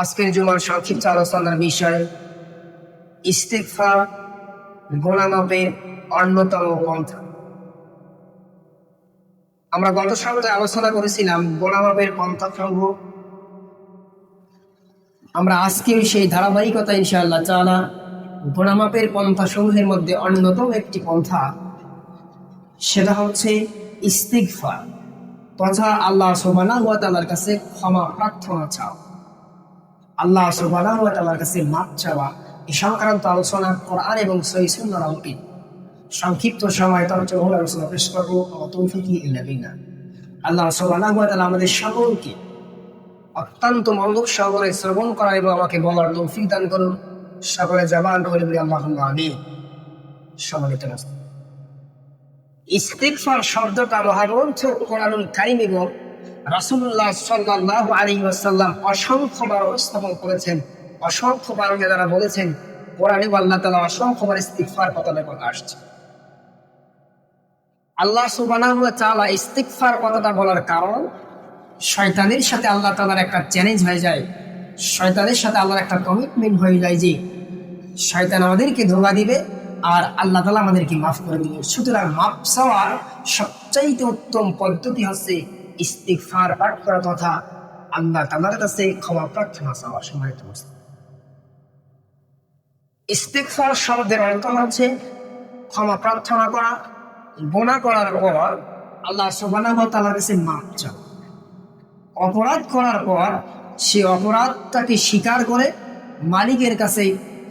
আজকের জুমার সংক্ষিপ্ত আলোচনার বিষয় ইস্তিগফার গুনাহ মাফের অন্যতম পন্থা। আমরা গত সপ্তাহে আলোচনা করেছিলাম গুনাহ মাফের পন্থা সমূহ। আমরা আজকেও সেই ধারাবাহিকতা ইনশাআল্লাহ তাআলা গুনাহ মাফের পন্থা সমূহের মধ্যে অন্যতম একটি পন্থা, সেটা হচ্ছে ইস্তিগফার তথা আল্লাহ সুবহানাহু ওয়া তাআলার কাছে ক্ষমা প্রার্থনা চাওয়া, আল্লাহ সুবহানাহু ওয়া তাআলার কাছে মাফ চাওয়া। এই সংক্রান্ত আলোচনা কোরআন এবং সহিহ সুন্নাহর আলোকে সংক্ষিপ্ত সময় আলোচনা পেশ করব। তৌফিক ইল্লা বিল্লাহ। আল্লাহ সুবহানাহু ওয়া তাআলা আমাদের সকলকে অত্যন্ত মনোযোগ সহকারে শ্রবণ করা এবং আমাকে বলার তৌফিক দান করুন। সকলে জবান করে বলি আল্লাহুম্মা আমিন। সম্মানিত মুসলিম, ইস্তিগফার শব্দটা মহাগ্রন্থ কোরআনুল কারীম এবং রাসূলুল্লাহ সাল্লাল্লাহু আলাইহি ওয়াসাল্লাম অসংখ্যবার উপস্থাপন করেছেন। অসংখ্যবার যারা বলেছেন কোরআনে আল্লাহ তাআলা অসংখ্যবার ইস্তিগফার কথাটা আসছে। আল্লাহ সুবহানাহু ওয়া তাআলা ইস্তিগফার কথাটা বলার কারণ, শয়তানের সাথে আল্লাহ তাআলার একটা চ্যালেঞ্জ হয়ে যায়, শয়তানের সাথে আল্লাহর একটা কমিটমেন্ট হয়ে যায় যে শয়তান আমাদেরকে ধোঁকা দিবে আর আল্লাহ তাআলা আমাদেরকে মাফ করে দিবে। সুতরাং মাফ চাওয়ার সবচাইতে উত্তম পদ্ধতি হচ্ছে ইস্তিগফার পাঠ করা তথা আল্লাহ তাআলার কাছে ক্ষমা প্রার্থনা চাওয়া। সম্মানিত মুসলিম, ইস্তিগফার শব্দের অর্থ হচ্ছে ক্ষমা প্রার্থনা করা, গুনাহ করার পর আল্লাহ সুবহানাহু ওয়া তাআলার কাছে মাফ চাওয়া। অপরাধ করার পর সে অপরাধটাকে স্বীকার করে মালিকের কাছে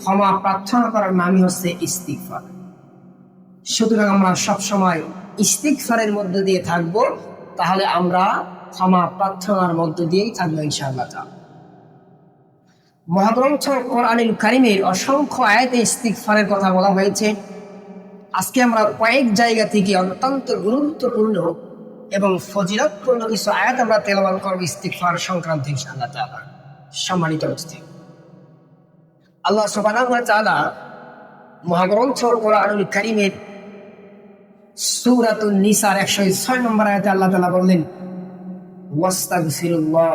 ক্ষমা প্রার্থনা করার নামই হচ্ছে ইস্তিগফার। সুতরাং আমরা সবসময় ইস্তিগফারের মধ্যে দিয়ে থাকবো, তাহলে আমরা ক্ষমা প্রার্থনার মধ্য দিয়েই থাকবো ইনশাআল্লাহ তাআলা। মহাগ্রন্থ কোরআনুল কারীমের অসংখ্য আয়াতে ইস্তিগফারের কথা বলা হয়েছে। আজকে আমরা কয়েক জায়গা থেকে অত্যন্ত গুরুত্বপূর্ণ এবং ফজিলতপূর্ণ কিছু আয়াত আমরা তেলাওয়াত করব ইস্তিগফার সংক্রান্ত ইনশাআল্লাহ তাআলা। সম্মানিত উপস্থিতি, আল্লাহ সুবহানাহু ওয়া তাআলা মহাগ্রন্থ কোরআনুল কারীমের সূরাতুন নিসার 106 নম্বর আয়াতে আল্লাহ তাআলা বললেন, ওয়াস্তাগফিরুল্লাহ,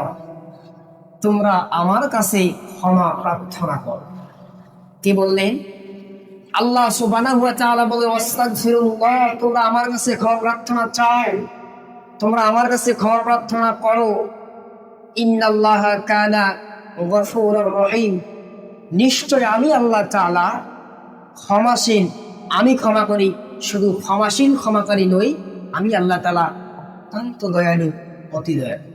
তোমরা আমার কাছে ক্ষমা প্রার্থনা করো। কি বললেন? আল্লাহ সুবহানাহু ওয়া তাআলা বলে ওয়াস্তাগফিরুল্লাহ, তোমরা আমার কাছে ক্ষমা প্রার্থনা চাও, তোমরা আমার কাছে ক্ষমা প্রার্থনা করো। ইন্নাল্লাহা কানা গফুরুর রহিম, নিশ্চয় আমি আল্লাহ তাআলা ক্ষমাশীল, আমি ক্ষমা করি। শুধু ক্ষমাশীল ক্ষমাকারী নই, আমি আল্লাহ তাআলা অত্যন্ত দয়ালু, অতি দয়ালু।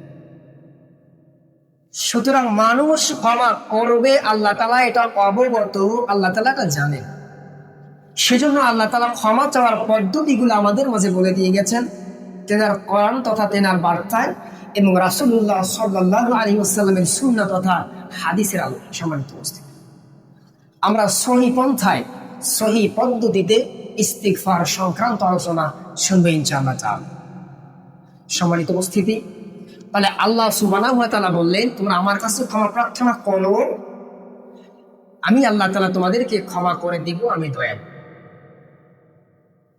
সুতরাং মানুষ ক্ষমা করবে, আল্লাহ তাআলা এটা অবগত, আল্লাহ তাআলা এটা জানেন। সেজন্য আল্লাহ তাআলা ক্ষমা চাওয়ার পদ্ধতিগুলো আমাদের মাঝে বলে দিয়ে গেছেন তেনার কোরআন তথা তেনার বার্তায় এবং রাসূলুল্লাহ সাল্লাল্লাহু আলাইহি ওয়াসাল্লামের সুন্নাহ তথা হাদিসের আলোকে। সম্মানিত উপস্থিতি, আমরা সহিহ পন্থায় সহিহ পদ্ধতিতে ইস্তিগফার সংক্রান্ত আলোচনা শুনবো ইনশাআল্লাহ তাআলা। সম্মানিত উপস্থিতি, তাহলে আল্লাহ সুবহানাহু ওয়া তাআলা বললেন, তোমরা আমার কাছে ক্ষমা প্রার্থনা করো, আমি আল্লাহ তাআলা তোমাদেরকে ক্ষমা করে দিব, আমি দয়ালু।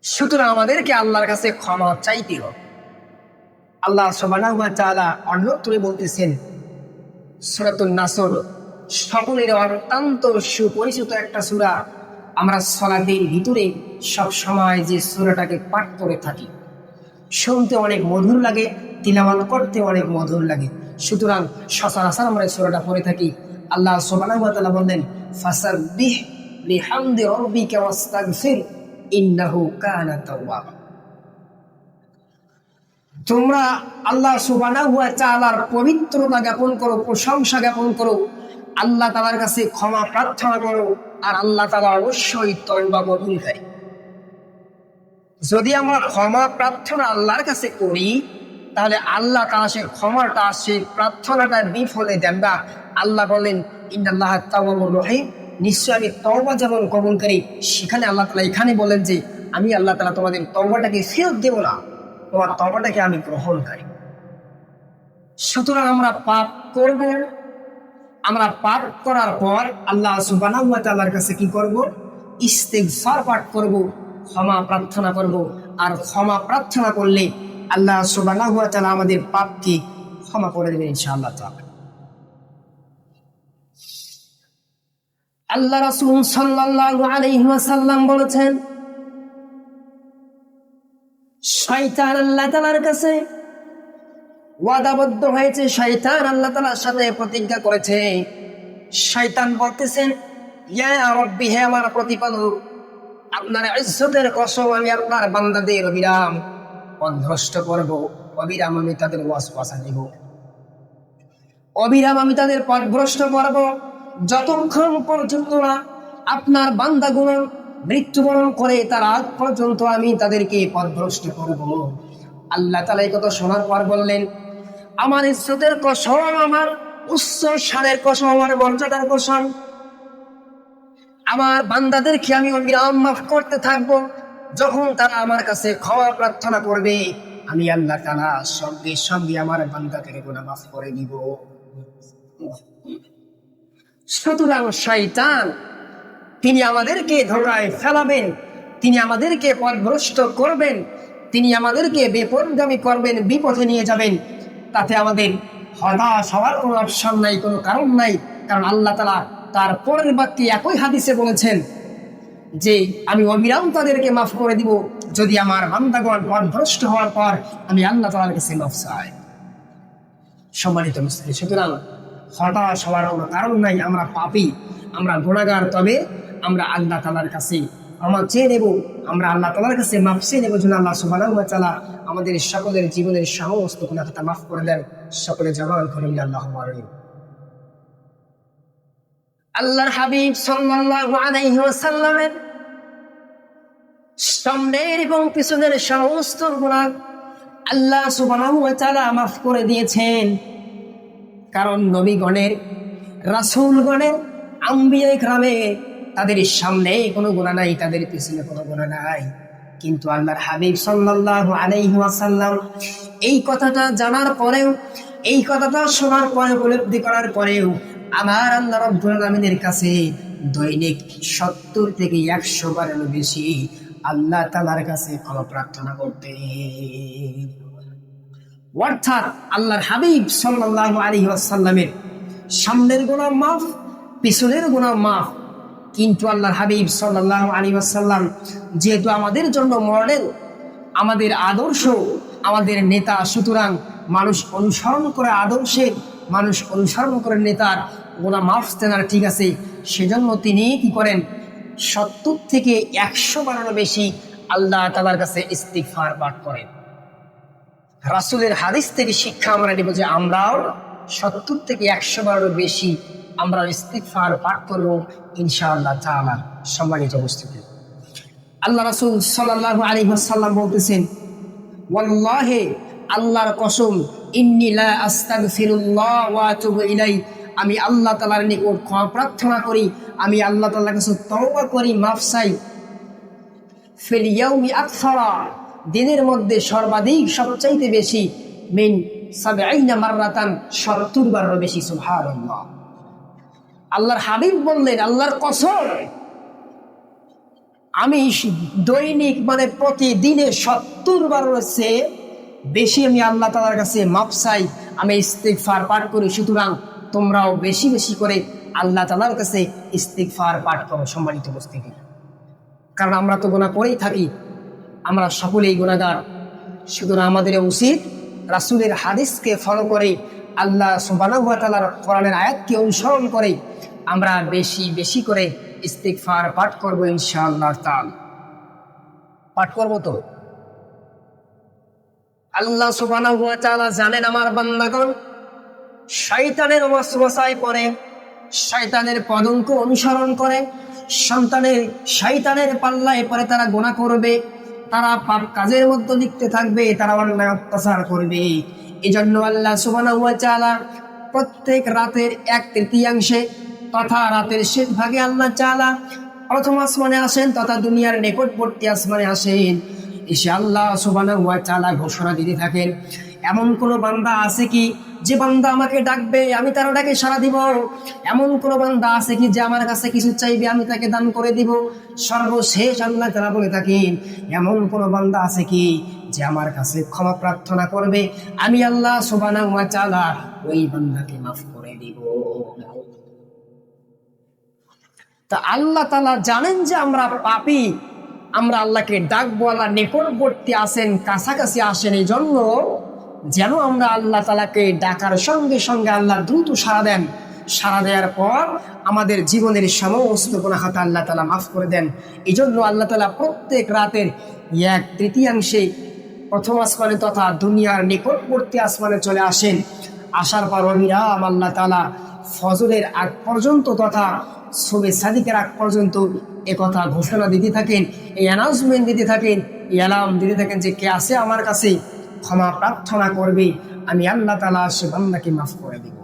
সুতরাং আমাদেরকে আল্লাহর কাছে ক্ষমা চাইতে হবে। আল্লাহ সুবহানাহু ওয়া তাআলা অন্যত্রে বলতেছেন, সূরাতুন নাসর সকলের অত্যন্ত সুপরিচিত একটা সূরা। আমরা সালাতের ভিতরে সব সময় যে সূরাটাকে পাঠ করে থাকি, শুনতে অনেক মধুর লাগে, তিলাওয়াত করতে অনেক মধুর লাগে। সুতরাং সচরাচর আমরা এই সূরাটা পড়ে থাকি। আল্লাহ সুবহানাহু ওয়া তাআলা বলেন, ফাসাব্বিহ বিহামদি রাব্বিকা ওয়াস্তাগফির ইন্নাহু কানা তাওয়াবা। তোমরা আল্লাহ সুবহানাহু ওয়া তাআলার পবিত্রতা জ্ঞাপন করো, প্রশংসা জ্ঞাপন করো, আল্লাহ তাআলার কাছে ক্ষমা প্রার্থনা করো, আর আল্লাহ তাআলা অবশ্যই তওবা কবুলকারী। যদি আমরা ক্ষমা প্রার্থনা আল্লাহর কাছে করি, তাহলে আল্লাহ তাআলা সে ক্ষমাটা, সে প্রার্থনাটা বিফলে দেন না। আল্লাহ বলেন, ইন্নাল্লাহা তাওয়াবুর রহিম, নিশ্চয় আমি তওবা যেমন কবুলকারী। সেখানে আল্লাহ তাআলা এখানে বলেন যে আমি আল্লাহ তাআলা তোমাদের তওবাটাকে ফেরত দেব না, তোমার তওবাটাকে আমি গ্রহণকারী। সুতরাং আমরা পাপ করব, আমরা পাপ করার পর আল্লাহ সুবহানাহু ওয়া তাআলার কাছে কি করব? ইস্তিগফার পাঠ করব, ক্ষমা প্রার্থনা করব। আর ক্ষমা প্রার্থনা করলে আল্লাহ সুবহানাহু ওয়া তাআলা আমাদের পাপকে ক্ষমা করে দেবেন ইনশাআল্লাহ তাআলা। আল্লাহ রাসূল সাল্লাল্লাহু আলাইহি ওয়াসাল্লাম বলেছেন, শয়তান আল্লাহ তাআলার কাছে ওয়াদাবদ্ধ হয়েছে, শয়তান আল্লাহ তাআলার সাথে প্রতিজ্ঞা করেছে। শয়তান বলতেছেন, ইয়া রাব্বি, হে আমার প্রতিপালক, আপনার ইজ্জতের কসম, আমি আপনার বান্দাদের অবিরাম পথভ্রষ্ট করব, অবিরাম আমি তাদের ওয়াসওয়াসা দেব, অবিরাম আমি তাদের পথভ্রষ্ট করব, যতক্ষণ পর্যন্ত না আপনার বান্দাগুলো মৃত্যুবরণ করে তার আগ পর্যন্ত আমি তাদেরকে পথভ্রষ্ট করব। আল্লাহ তাআলা এই কথা শোনার পর বললেন, আমার ইজ্জতের কসম, আমার উচ্চ শানের কসম, আমার মর্যাদার কসম, আমার বান্দাদেরকে আমি অবিরাম মাফ করতে থাকবো। যখন তারা আমার কাছে ক্ষমা প্রার্থনা করবে, আমি আল্লাহ তাআলা সঙ্গে সঙ্গে আমার বান্দাদের গুনাহ মাফ করে দিব। সুতরাং শয়তান তিনি আমাদেরকে ধোঁকায় ফেলাবেন, তিনি আমাদেরকে পথভ্রষ্ট করবেন, তিনি আমাদেরকে বিপথগামী করবেন, বিপথে নিয়ে যাবেন। তাতে আমাদের হতাশ হওয়ার কোনো অপশন নাই, কোনো কারণ নাই। কারণ আল্লাহ তাআলা তার পরের বাক্যে একই হাদিসে বলেছেন যে আমি অবিরাম তাদেরকে মাফ করে দিব যদি আমার বান্দাগণ পথভ্রষ্ট হওয়ার পর আমি আল্লাহ তাআলার কাছে মাফ চাই। সম্মানিত মুসলিম, সুতরাং হতাশ হওয়ার কোনো কারণ নাই। আমরা পাপী, আমরা গুনাহগার, তবে আমরা আল্লাহ তাআলার কাছে ক্ষমা চেয়ে নেব, আমরা আল্লাহ তাআলার কাছে মাফ চেয়ে নেব যেন আল্লাহ সুবহানাহু ওয়া তাআলা আমাদের সকলের জীবনের সমস্ত গুনাহ খাতা মাফ করে দেন। সকলে জবান করে আল্লাহুম্মা আমিন। আল্লাহর হাবিব সাল্লাল্লাহু আলাইহি ওয়াসাল্লামের সামনের এবং পিছনের সমস্ত গুনাহ আল্লাহ সুবহানাহু ওয়া তাআলা মাফ করে দিয়েছেন। কারণ নবীগণের, রাসূলগণের, আম্বিয়া ইকরামের তাদের সামনে কোনো গুনাহ নাই, তাদের পিছনে কোনো গুনাহ নাই। কিন্তু আল্লাহর হাবিব সাল্লাল্লাহু আলাইহি ওয়াসাল্লাম এই কথাটা জানার পরেও, এই কথাটা শোনার পরে, উপলব্ধি করার পরেও আমার আল্লাহ রাব্বুল আলামিনের কাছে দৈনিক 70 থেকে 100 বারেরও বেশি আল্লাহ তাআলার কাছে ক্ষমা প্রার্থনা করতেন। অর্থাৎ আল্লাহর হাবিব সাল্লাল্লাহু আলাইহি ওয়াসাল্লামের সামনের গুনাহ মাফ, পিছনের গুনাহ মাফ। কিন্তু আল্লাহর হাবিব সাল্লাল্লাহু আলাইহি ওয়াসাল্লাম যেহেতু আমাদের জন্য মডেল, আমাদের আদর্শ, আমাদের নেতা, সুতরাং মানুষ অনুসরণ করে আদর্শে, মানুষ অনুসরণ করে নেতার গুনাহ মাফ তেনার ঠিক আছে। সেজন্য তিনি কি করেন, 70 থেকে 100 বারেরও বেশি আল্লাহ তাআলার কাছে ইস্তিগফার পাঠ করেন। রাসূলের হাদিস থেকে শিক্ষা আমরা নেব যে আমরাও 70 থেকে 100 বারেরও বেশি আমরা ইস্তিগফার পাঠ করব ইনশাআল্লাহ তাআলা। সম্মানিত উপস্থিতি, আল্লাহ রাসূল সাল্লাল্লাহু আলাইহি ওয়াসাল্লাম বলতেছেন, ওয়াল্লাহি, আল্লাহর কসম, ইন্নী লা আস্তাগফিরুল্লাহ ওয়া আতুবু ইলাইহি, আমি আল্লাহ তাআলার নিকট ক্ষমা প্রার্থনা করি, আমি আল্লাহ তাআলার কাছে তওবা করি, মাফ চাই, ফিল ইয়াউমি আকসারা, দিনের মধ্যে সর্বাধিক, সবচাইতে বেশি, মিন 70 মাররাতান, 70 বারেরও বেশি। সুবহানাল্লাহ। আল্লাহর হাবিব বললেন, আল্লাহর কসম, আমি দৈনিক মানে প্রতিদিনে 70 বারের চেয়ে বেশি আমি আল্লাহ তাআলার কাছে মাফ চাই, আমি ইস্তিগফার পাঠ করি। সুতরাং তোমরাও বেশি বেশি করে আল্লাহ তাআলার কাছে ইস্তিগফার পাঠ করো। সম্মানিত উপস্থিতি, কারণ আমরা তো গুনাহ করেই থাকি, আমরা সকলেই গুনাহগার। সুতরাং আমাদের উচিত রাসূলের হাদিসকে ফলো করে, আল্লাহ সুবহানাহু ওয়া তাআলার কোরআনের আয়াতকে অনুসরণ করে আমরা বেশি বেশি করে ইস্তিগফার পাঠ করব ইনশাআল্লাহ তাআলা। পাঠ করব তো। আল্লাহ সুবহানাহু ওয়া তাআলা জানেন আমার বান্দাগণ শয়তানের ওয়াসওয়াসায় পড়ে, শয়তানের পদঙ্ক অনুসরণ করে, শয়তানের পাল্লায় পড়ে তারা গুনাহ করবে, তারা পাপ কাজের মধ্যে লিপ্ত থাকবে, তারা অন্যায় অত্যাচার করবে। এজন্য আল্লাহ সুবহানাহু ওয়া তাআলা প্রত্যেক রাতের 1/3 তথা রাতের শেষ ভাগে আল্লাহ তাআলা প্রথম আসমানে আসেন তথা দুনিয়ার নিকটবর্তী আসমানে আসেন। এসে আল্লাহ সুবহানাহু ওয়া তাআলা ঘোষণা দিতে থাকেন, এমন কোন বান্দা আছে কি যে বান্দা আমাকে ডাকবে, আমি তার ডাকে সাড়া দিব? এমন কোন বান্দা আছে কি যে আমার কাছে কিছু চাইবে, আমি তাকে দান করে দিব? সর্বশেষ আল্লাহ তাআলা বলে থাকেন, এমন কোন বান্দা আছে কি যে আমার কাছে ক্ষমা প্রার্থনা করবে, আমি আল্লাহ সুবহানাহু ওয়া তাআলা ওই বান্দাকে মাফ করে দিব। তা আল্লাহ তাআলা জানেন যে আমরা পাপী, আমরা আল্লাহকে ডাকবো, আল্লাহ নিকটবর্তী আসেন, কাছাকাছি আসেন। এই জন্য যেন আমরা আল্লাহ তাআলাকে ডাকার সঙ্গে সঙ্গে আল্লাহ দ্রুত সাড়া দেন। সাড়া দেওয়ার পর আমাদের জীবনের সমস্ত গুনাহ খাতা আল্লাহ তাআলা মাফ করে দেন। এই জন্য আল্লাহ তাআলা প্রত্যেক রাতের 1/3 প্রথম আসমানে তথা দুনিয়ার নিকটবর্তী আসমানে চলে আসেন। আসার পর অবিরাম আল্লাহ তাআলা ফজরের আগ পর্যন্ত তথা সুবহে সাদিকের আগ পর্যন্ত একথা ঘোষণা দিতে থাকেন, এই অ্যানাউন্সমেন্ট দিতে থাকেন, এই অ্যালার্ম দিতে থাকেন যে কে আছে আমার কাছে ক্ষমা প্রার্থনা করবে, আমি আল্লাহ তাআলা সে বান্দাকে মাফ করে দেব।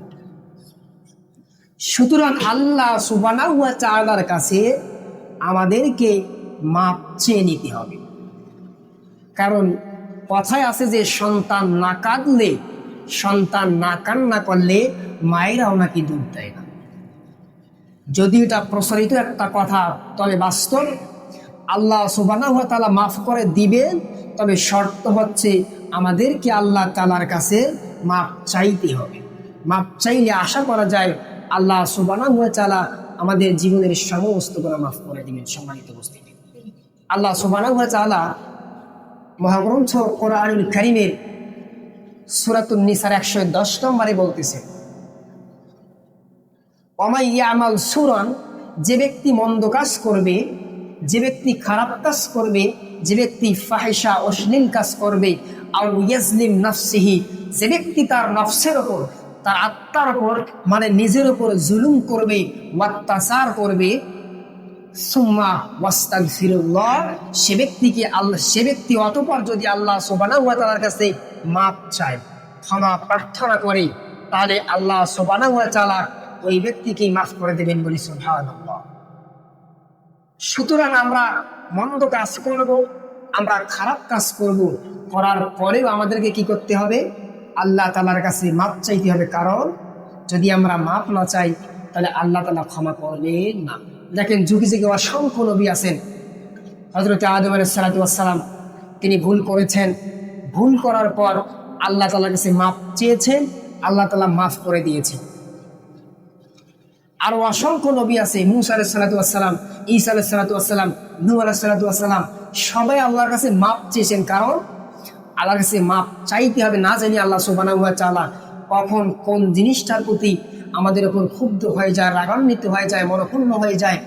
সুতরাং আল্লাহ সুবহানাহু ওয়া তাআলার কাছে আমাদেরকে মাপ চেয়ে নিতে হবে। কারণ কথায় আছে যে সন্তান না কাঁদলে, সন্তান না কান্না করলে মায়েরাও নাকি দুধ দেয় না। যদি এটা প্রসারিত একটা কথা, তবে বাস্তব আল্লাহ সুবহানাহু ওয়া তাআলা মাফ করে দিবেন, তবে শর্ত হচ্ছে আমাদেরকে আল্লাহ তাআলার কাছে মাপ চাইতে হবে। মাপ চাইলে আশা করা যায় আল্লাহ সুবহানাহু ওয়া তাআলা আমাদের জীবনের সমস্ত গুনাহ মাফ করে দিবেন। সম্মানিত উপস্থিতি, আল্লাহ সুবহানাহু ওয়া তাআলা মহাগ্রন্থ কোরআনুল কারীমের সূরাতুন নিসার 110 নম্বরে বলতেছেন, ওমাই ইয়ামাল সুরান, যে ব্যক্তি মন্দ কাজ করবে, যে ব্যক্তি খারাপ কাজ করবে, যে ব্যক্তি ফাহিশা অশ্লীল কাজ করবে, আও ইয়াজলিম নাফসিহি, যে ব্যক্তি তার নফসের ওপর, তার আত্মার ওপর মানে নিজের ওপর জুলুম করবে, অত্যাচার করবে, সুম্মা ওয়াস্তাগফিরুল্লাহ, সে ব্যক্তি অতঃপর যদি আল্লাহ সুবহানাহু ওয়া তাআলার কাছে মাপ চায়, ক্ষমা প্রার্থনা করে, তাহলে আল্লাহ সুবহানাহু ওয়া তাআলা ওই ব্যক্তিকে মাফ করে দেবেন বলি সুবহানাল্লাহ। সুতরাং আমরা মন্দ কাজ করব, আমরা খারাপ কাজ করব, করার পরেও আমাদেরকে কি করতে হবে? আল্লাহ তাআলার কাছে মাপ চাইতে হবে। কারণ যদি আমরা মাপ না চাই তাহলে আল্লাহ তাআলা ক্ষমা করবেন না। দেখেন যুগে যুগে অসংখ্য নবী আছেন। হযরত আদম আলাইহিস সালাতু ওয়াস সালাম, তিনি ভুল করেছেন, ভুল করার পর আল্লাহ তাআলার কাছে মাপ চেয়েছেন, আল্লাহ তাআলা মাফ করে দিয়েছেন। আর অসংখ্য নবী আছে, মূসা আলাইহিস সালাতু ওয়াস সালাম, ঈসা আলাইহিস সালাতু ওয়াস সালাম, নূহ আলাইহিস সালাতু ওয়াস সালাম, সবাই আল্লাহর কাছে মাপ চেয়েছেন। কারণ আল্লাহর কাছে মাপ চাইতে হবে, না জানি আল্লাহ সুবহানাহু ওয়া তাআলা কখন কোন জিনিসটার প্রতি আমাদের উপর ক্ষুব্ধ হয়ে যায়, রাগান্বিত হয়ে যায়, মনক্ষুণ্ণ হয়ে যায়।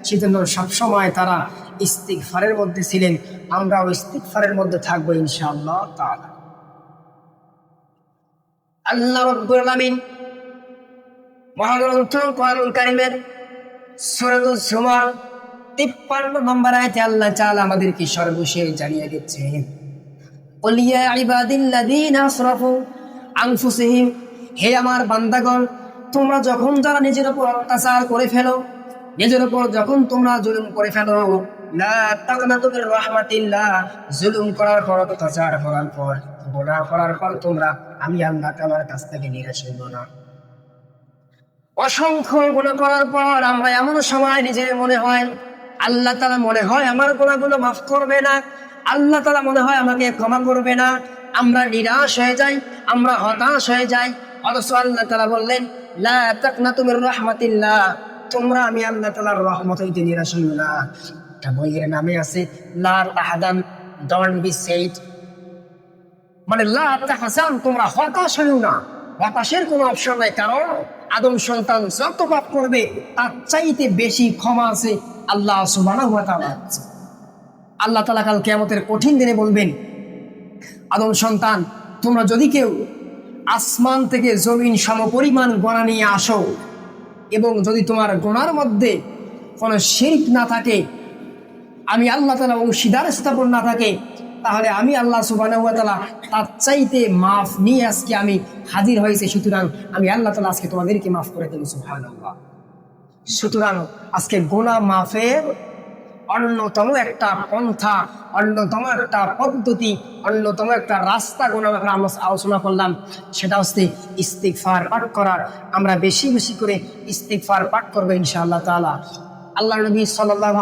সেজন্য সবসময় তারা ইস্তিগফারের মধ্যে ছিলেন। আমরাও ইস্তিগফারের মধ্যে থাকবো ইনশাআল্লাহ তাআলা। আল্লাহ রাব্বুল আলামিন মহাগ্রন্থ কোরআনুল কারীমের সূরাতুল জুমার 53 নম্বর আয়াতে আল্লাহ তাআলা আমাদেরকে সর্বশেষ জানিয়ে দিচ্ছেন, কুল ইয়া ইবাদিল্লাযীনা আসরাফু আনফুসিহিম, হে আমার বান্দাগণ, তোমরা যখন যারা নিজের উপর অত্যাচার করে ফেলো, নিজের উপর যখন তোমরা জুলুম করে ফেলো, লা তাকনাতু মির রাহমাতিল্লাহ, জুলুম করার পর, অত্যাচার করার পর, গুনাহ করার পর তোমরা আমি আল্লাহ তাআলার কাছ থেকে নিরাশ হইও না। অসংখ্য গুনাহ করার পর আমরা এমন সময় নিজের মনে হয় আল্লাহ তাআলা মনে হয় আমার গুনাহগুলো মাফ করবে না, আল্লাহ তাআলা মনে হয় আমাকে ক্ষমা করবে না, আমরা নিরাশ হয়ে যাই, আমরা হতাশ হয়ে যাই। অথচ আল্লাহ তাআলা বললেন, লা তাকনাতু মির রাহমাতিল্লাহ, তোমরা আমি আল্লাহ তাআলার রহমত হইতে নিরাশ হইও না। এটা বইয়ের নামে আছে লা তাহজান, ডোন্ট বি স্যাড, মানে লা তাহজান, তোমরা হতাশ হইও না। হতাশের কোনো অপশন নাই। কারণ আদম সন্তান যত পাপ করবে তার চাইতে বেশি ক্ষমা আছে আল্লাহ সুবহানাহু ওয়া তাআলা। আল্লাহ তাআলা কাল কিয়ামতের কঠিন দিনে বলবেন, আদম সন্তান, তোমরা যদি কেউ আসমান থেকে জমিন সমপরিমাণ গুনাহ নিয়ে আসো এবং যদি তোমার গুনার মধ্যে কোনো শিরক না থাকে, আমি আল্লাহ তাআলা অংশীদার স্থাপন না থাকে, তাহলে আমি আল্লাহ সুবহানাহু ওয়া তাআলা তার চাইতে মাফ নিয়ে আজকে আমি হাজির হয়েছি। সুতরাং আমি আল্লাহ তাআলা আজকে তোমাদেরকে মাফ করে দেব। সুবহানাল্লাহ। সুতরাং আজকে গুনাহ মাফের অন্যতম একটা পন্থা, অন্যতম একটা পদ্ধতি, অন্যতম একটা রাস্তা গুনাহ আমরা আলোচনা করলাম, সেটা হচ্ছে ইস্তিগফার পাঠ করার। আমরা বেশি বেশি করে ইস্তিগফার পাঠ করবো ইনশাআল্লাহ তাআলা। আল্লাহর নবী সাল্লাল্লাহু